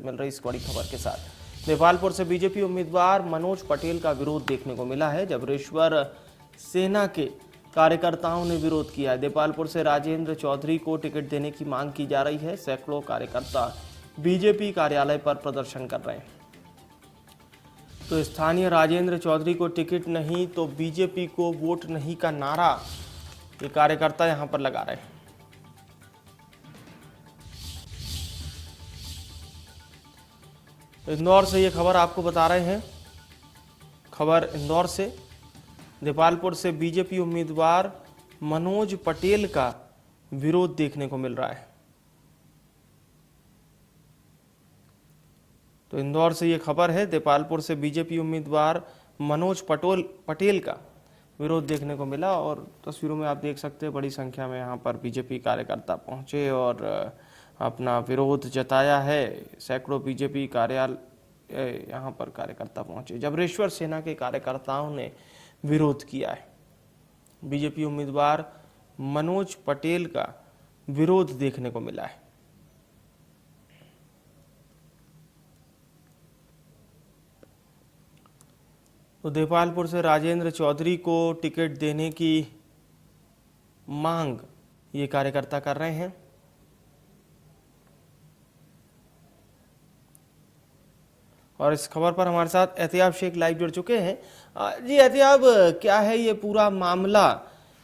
मिल रही इस बड़ी खबर के साथ। देपालपुर से बीजेपी उम्मीदवार मनोज पटेल का विरोध देखने को मिला है। जबरेश्वर सेना के कार्यकर्ताओं ने विरोध किया है। देपालपुर से राजेंद्र चौधरी को टिकट देने की मांग की जा रही है। सैकड़ों कार्यकर्ता बीजेपी कार्यालय पर प्रदर्शन कर रहे हैं। तो स्थानीय राजेंद्र चौधरी को टिकट नहीं तो बीजेपी को वोट नहीं का नारा ये कार्यकर्ता यहां पर लगा रहे हैं। इंदौर से ये खबर आपको बता रहे हैं। खबर इंदौर से, देपालपुर से बीजेपी उम्मीदवार मनोज पटेल का विरोध देखने को मिल रहा है। तो इंदौर से ये खबर है, देपालपुर से बीजेपी उम्मीदवार मनोज पटेल का विरोध देखने को मिला। और तस्वीरों में आप देख सकते हैं बड़ी संख्या में यहाँ पर बीजेपी कार्यकर्ता पहुंचे और अपना विरोध जताया है। सैकड़ों बीजेपी कार्यालय यहाँ पर कार्यकर्ता पहुंचे। जबरेश्वर सेना के कार्यकर्ताओं ने विरोध किया है। बीजेपी उम्मीदवार मनोज पटेल का विरोध देखने को मिला है। तो देपालपुर से राजेंद्र चौधरी को टिकट देने की मांग ये कार्यकर्ता कर रहे हैं। और इस खबर पर हमारे साथ एहतियाब शेख लाइव जुड़ चुके हैं। जी एहतियाब, क्या है ये पूरा मामला?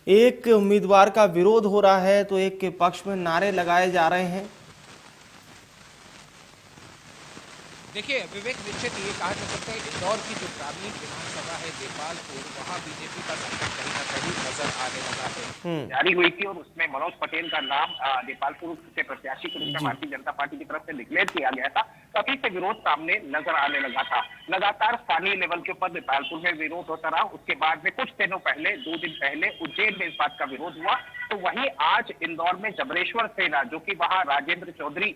एक उम्मीदवार का विरोध हो रहा है तो एक के पक्ष में नारे लगाए जा रहे हैं। देखिए विवेक, निश्चित ये कहा जा सकता है इंदौर की जो ग्रामीण विधानसभा है देपालपुर, वहाँ बीजेपी का संकट कहीं ना कहीं नजर आने लगा है। जारी हुई थी और उसमें मनोज पटेल का नाम देपालपुर के प्रत्याशी के रूप में भारतीय जनता पार्टी की तरफ से डिक्लेयर किया गया था। तभी से विरोध सामने नजर आने लगा था। लगातार स्थानीय लेवल के ऊपर देपालपुर में विरोध होता रहा। उसके बाद में कुछ दिनों पहले, 2 दिन पहले उज्जैन में इस बात का विरोध हुआ। तो वहीं आज इंदौर में जबरेश्वर सेना, जो कि वहाँ राजेंद्र चौधरी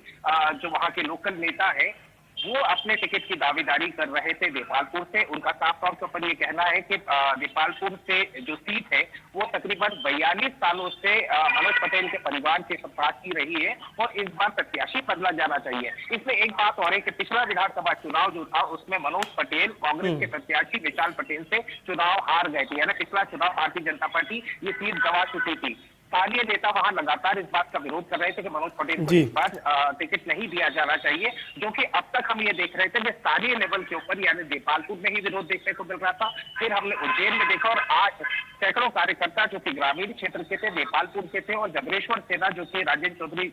जो वहाँ के लोकल नेता है, वो अपने टिकट की दावेदारी कर रहे थे देपालपुर से। उनका साफ तौर के ऊपर ये कहना है कि देपालपुर से जो सीट है वो तकरीबन 42 सालों से मनोज पटेल के परिवार के साथ ही रही है और इस बार प्रत्याशी बदला जाना चाहिए। इसमें एक बात और है कि पिछला विधानसभा चुनाव जो था उसमें मनोज पटेल कांग्रेस के प्रत्याशी विशाल पटेल से चुनाव हार गए थे। यानी पिछला चुनाव भारतीय जनता पार्टी ये सीट गंवा चुकी थी। स्थानीय नेता वहां लगातार इस बात का विरोध कर रहे थे कि मनोज पटेल को इस बार टिकट नहीं दिया जाना चाहिए, जो कि अब तक हम ये देख रहे थे कि स्थानीय लेवल के ऊपर यानी देपालपुर में ही विरोध देखने को मिल रहा था। फिर हमने उज्जैन में देखा और आज सैकड़ों कार्यकर्ता जो कि ग्रामीण क्षेत्र के थे, देपालपुर के थे, और जबरेश्वर सेना जो कि राजेंद्र चौधरी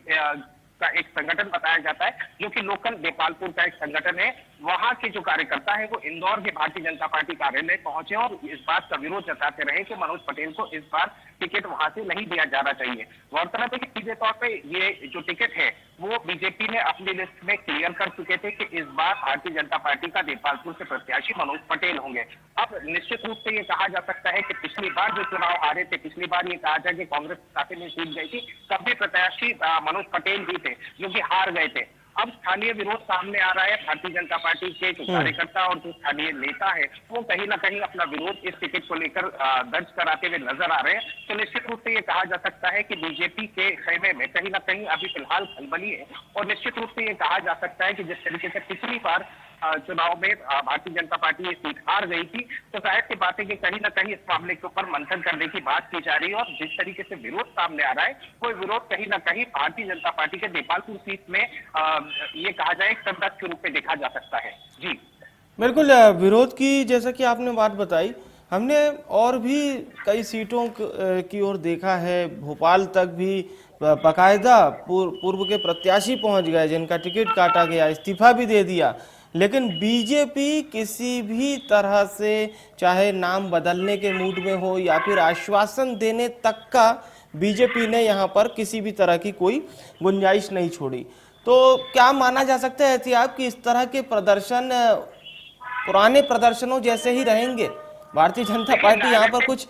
का एक संगठन बताया जाता है, जो कि लोकल देपालपुर का एक संगठन है, वहां के जो कार्यकर्ता है वो इंदौर के भारतीय जनता पार्टी कार्यालय पहुंचे और इस बात का विरोध जताते रहे कि मनोज पटेल को इस बार टिकट वहां से नहीं दिया जाना चाहिए। गौरतलब है कि सीधे तौर पे ये जो टिकट है वो बीजेपी ने अपनी लिस्ट में क्लियर कर चुके थे कि इस बार भारतीय जनता पार्टी का देपालपुर से प्रत्याशी मनोज पटेल होंगे। अब निश्चित रूप से ये कहा जा सकता है कि पिछली बार जो चुनाव हारे थे, पिछली बार ये कहा जाए कि कांग्रेस खाते में जीत गई थी, तब भी प्रत्याशी मनोज पटेल ही थे जो कि हार गए थे। अब स्थानीय विरोध सामने आ रहा है। भारतीय जनता पार्टी के जो कार्यकर्ता और जो स्थानीय नेता है वो कहीं ना कहीं अपना विरोध इस टिकट को लेकर दर्ज कराते हुए नजर आ रहे हैं। तो निश्चित रूप से ये कहा जा सकता है कि बीजेपी के खेमे में कहीं ना कहीं अभी फिलहाल खलबली है और निश्चित रूप से ये कहा जा सकता है कि जिस तरीके से पिछली बार चुनाव में भारतीय जनता पार्टी ये सीट हार गई थी, तो जाहिर सी बात है कि कहीं ना कहीं इस मामले के ऊपर मंथन करने की बात की जा रही है। और जिस तरीके से विरोध सामने आ रहा है वो विरोध कहीं ना कहीं भारतीय जनता पार्टी के देपालपुर सीट में ये कहा जाए एक संघर्ष के रूप में देखा जा सकता है। जी बिल्कुल, विरोध की जैसा कि आपने बात बताई, हमने और भी कई सीटों की ओर देखा है। भोपाल तक भी बाकायदा पूर्व के प्रत्याशी पहुंच गए जिनका टिकट काटा गया, इस्तीफा भी दे दिया, लेकिन बीजेपी किसी भी तरह से चाहे नाम बदलने के मूड में हो या फिर आश्वासन देने तक का बीजेपी ने यहाँ पर किसी भी तरह की कोई गुंजाइश नहीं छोड़ी। तो क्या माना जा सकता है एहतियाब कि इस तरह के प्रदर्शन पुराने प्रदर्शनों जैसे ही रहेंगे? भारतीय जनता पार्टी यहाँ पर कुछ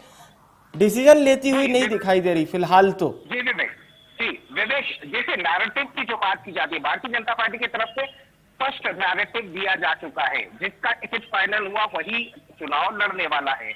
डिसीजन लेती हुई नहीं दिखाई दे रही फिलहाल तो। जी विवेक, जैसे नैरेटिव की जो बात की जाती है, भारतीय जनता पार्टी की तरफ से स्पष्ट नैरेटिव दिया जा चुका है। जिसका टिकट फाइनल हुआ वही चुनाव लड़ने वाला है।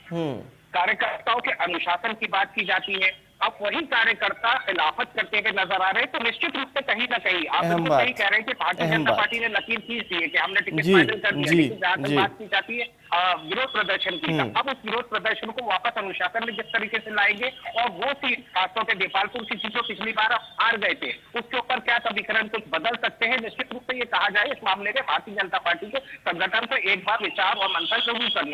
कार्यकर्ताओं के अनुशासन की बात की जाती है। अब वही कार्यकर्ता खिलाफत करते हुए नजर आ रहे हैं, तो निश्चित रूप से कहीं ना कहीं आप अहम बिल्कुल सही बात, कह रहे हैं कि भारतीय अहम जनता बात। पार्टी ने लकीर खींच दी है कि हमने टिकट जी, फाइनल कर दिया। जी, लेकिन जहां तक जी। बात की जाती है विरोध प्रदर्शन की, अब उस विरोध प्रदर्शन को वापस अनुशासन में जिस तरीके से लाएंगे, और वो सीट खासतौर पर देपालपुर की सीट जो पिछली बार हार गए थे, उसके ऊपर क्या समीकरण कुछ बदल सकते हैं। निश्चित रूप से ये कहा जाए, इस मामले में भारतीय जनता पार्टी के संगठन को एक बार विचार और मंथन जरूर करना